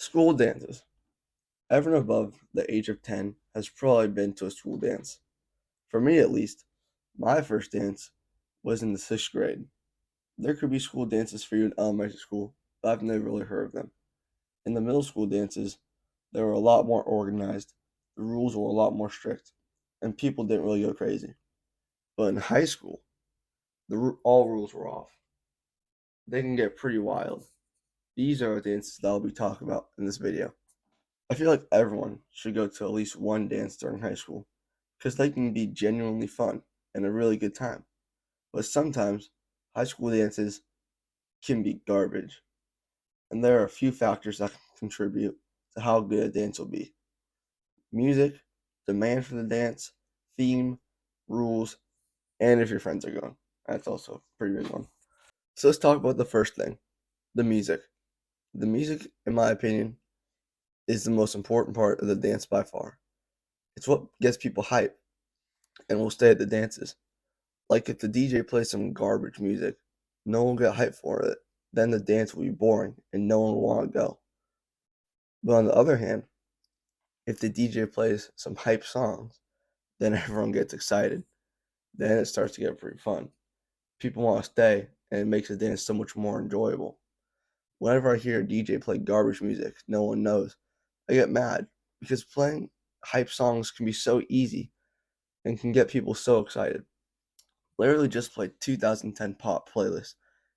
School dances. Everyone above the age of 10 has probably been to a school dance. For me, at least, my first dance was in the sixth grade. There could be school dances for you in elementary school, but I've never really heard of them. In the middle school dances, they were a lot more organized, the rules were a lot more strict, and people didn't really go crazy. But in high school, all rules were off. They can get pretty wild. These are the dances that I'll be talking about in this video. I feel like everyone should go to at least one dance during high school because they can be genuinely fun and a really good time. But sometimes high school dances can be garbage, and there are a few factors that can contribute to how good a dance will be: music, demand for the dance, theme, rules, and if your friends are going. That's also a pretty big one. So let's talk about the first thing: the music. The music, in my opinion, is the most important part of the dance by far. It's what gets people hyped and will stay at the dances. Like if the DJ plays some garbage music, no one will get hyped for it. Then the dance will be boring and no one will want to go. But on the other hand, if the DJ plays some hype songs, then everyone gets excited. Then it starts to get pretty fun. People want to stay and it makes the dance so much more enjoyable. Whenever I hear a DJ play garbage music no one knows, I get mad because playing hype songs can be so easy and can get people so excited. Literally just played 2010 pop playlist,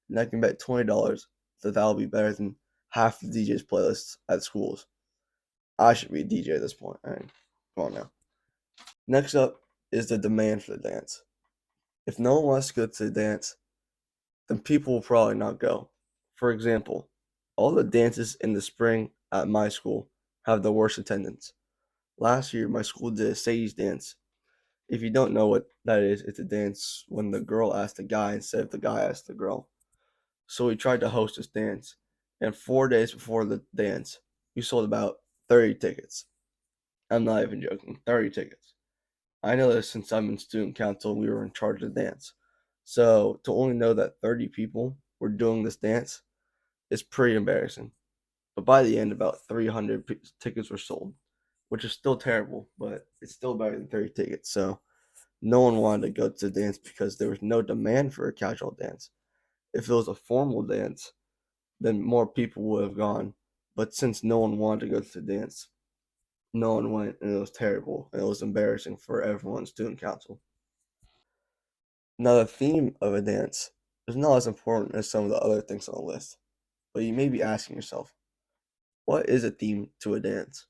and I can bet $20 that that'll be better than half the DJ's playlists at schools. I should be a DJ at this point. I mean, come on now. Next up is the demand for the dance. If no one wants to go to the dance, then people will probably not go. For example, all the dances in the spring at my school have the worst attendance. Last year, my school did a Sadie's dance. If you don't know what that is, it's a dance when the girl asks the guy instead of the guy asks the girl. So we tried to host this dance, and 4 days before the dance, we sold about 30 tickets. I'm not even joking, 30 tickets. I know this since I'm in student council and we were in charge of the dance. So to only know that 30 people were doing this dance is pretty embarrassing. But by the end, about 300 tickets were sold, which is still terrible, but it's still better than 30 tickets. So no one wanted to go to the dance because there was no demand for a casual dance. If it was a formal dance, then more people would have gone. But since no one wanted to go to the dance, no one went, and it was terrible, and it was embarrassing for everyone in student council. Now, the theme of a dance is not as important as some of the other things on the list, but you may be asking yourself, what is a theme to a dance?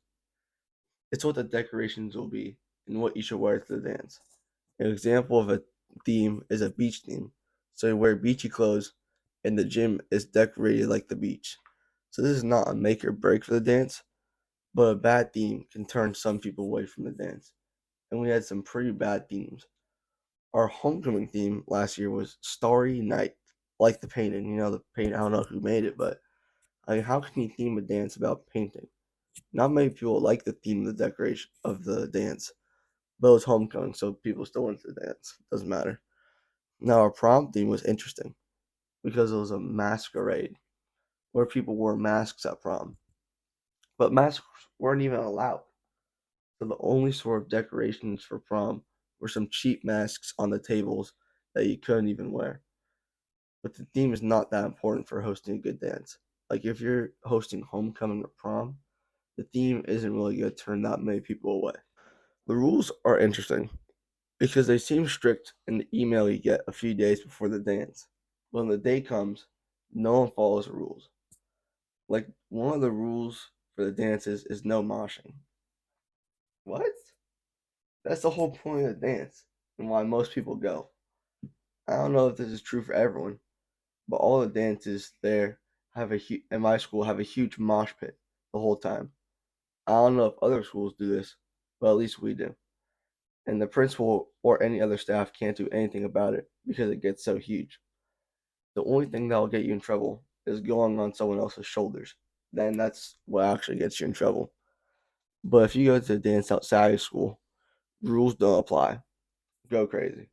It's what the decorations will be and what you should wear to the dance. An example of a theme is a beach theme. So you wear beachy clothes, and the gym is decorated like the beach. So this is not a make or break for the dance, but a bad theme can turn some people away from the dance. And we had some pretty bad themes. Our homecoming theme last year was Starry Night, like the painting. You know, the paint, I don't know who made it, but I mean, how can you theme a dance about painting? Not many people like the theme of the decoration of the dance, but it was homecoming, so people still went to the dance. Doesn't matter. Now, our prom theme was interesting because it was a masquerade where people wore masks at prom, but masks weren't even allowed. So the only sort of decorations for prom were some cheap masks on the tables that you couldn't even wear. But the theme is not that important for hosting a good dance. Like if you're hosting homecoming or prom, the theme isn't really going to turn that many people away. The rules are interesting because they seem strict in the email you get a few days before the dance. When the day comes, no one follows the rules. Like one of the rules for the dances is no moshing. What? That's the whole point of the dance and why most people go. I don't know if this is true for everyone, but all the dances there have in my school have a huge mosh pit the whole time. I don't know if other schools do this, but at least we do. And the principal or any other staff can't do anything about it because it gets so huge. The only thing that'll get you in trouble is going on someone else's shoulders. Then that's what actually gets you in trouble. But if you go to dance outside of school, rules don't apply. Go crazy.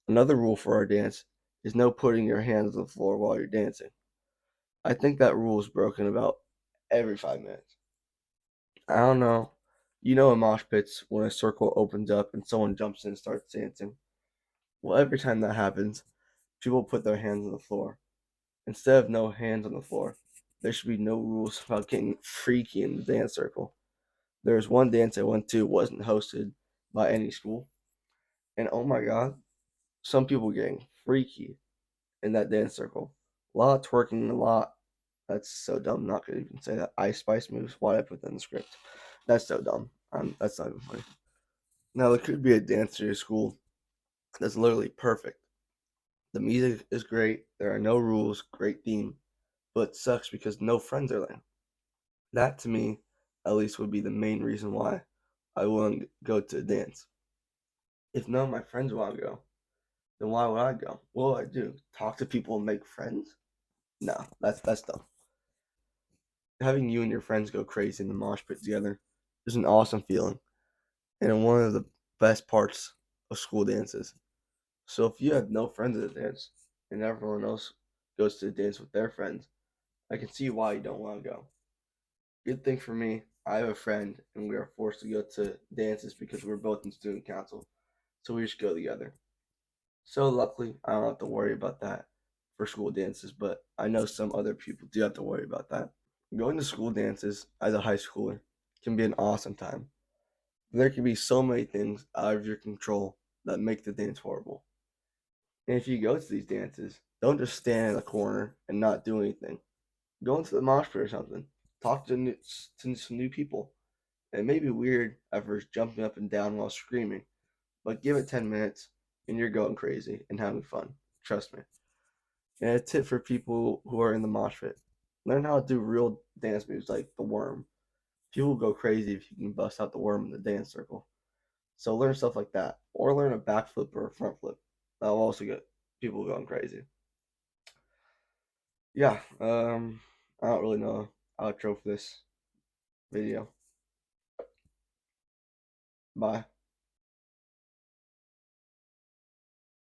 Another rule for our dance is no putting your hands on the floor while you're dancing. I think that rule is broken about every 5 minutes. I don't know. You know, in mosh pits, when a circle opens up and someone jumps in and starts dancing. Well, every time that happens, people put their hands on the floor. Instead of no hands on the floor, there should be no rules about getting freaky in the dance circle. There was one dance I went to wasn't hosted by any school, and oh my god, some people getting freaky in that dance circle. A lot of twerking, a lot. That's so dumb. I'm not gonna even say that. Ice Spice moves. Why did I put that in the script? That's so dumb. That's not even funny. Now there could be a dance at your school that's literally perfect. The music is great. There are no rules. Great theme, but it sucks because no friends are there. That to me, at least, would be the main reason why I wouldn't go to a dance. If none of my friends want to go, then why would I go? What would I do? Talk to people and make friends? No, that's dumb. Having you and your friends go crazy in the mosh pit together is an awesome feeling and one of the best parts of school dances. So if you have no friends at the dance and everyone else goes to the dance with their friends, I can see why you don't want to go. Good thing for me, I have a friend and we are forced to go to dances because we're both in student council. So we just go together. So luckily, I don't have to worry about that for school dances, but I know some other people do have to worry about that. Going to school dances as a high schooler can be an awesome time. There can be so many things out of your control that make the dance horrible. And if you go to these dances, don't just stand in a corner and not do anything. Go into the mosh pit or something. Talk to some new people. It may be weird at first jumping up and down while screaming, but give it 10 minutes and you're going crazy and having fun. Trust me. And a tip for people who are in the mosh pit: learn how to do real dance moves like the worm. People go crazy if you can bust out the worm in the dance circle. So learn stuff like that, or learn a backflip or a front flip. That'll also get people going crazy. Yeah, I don't really know outro for this video. Bye.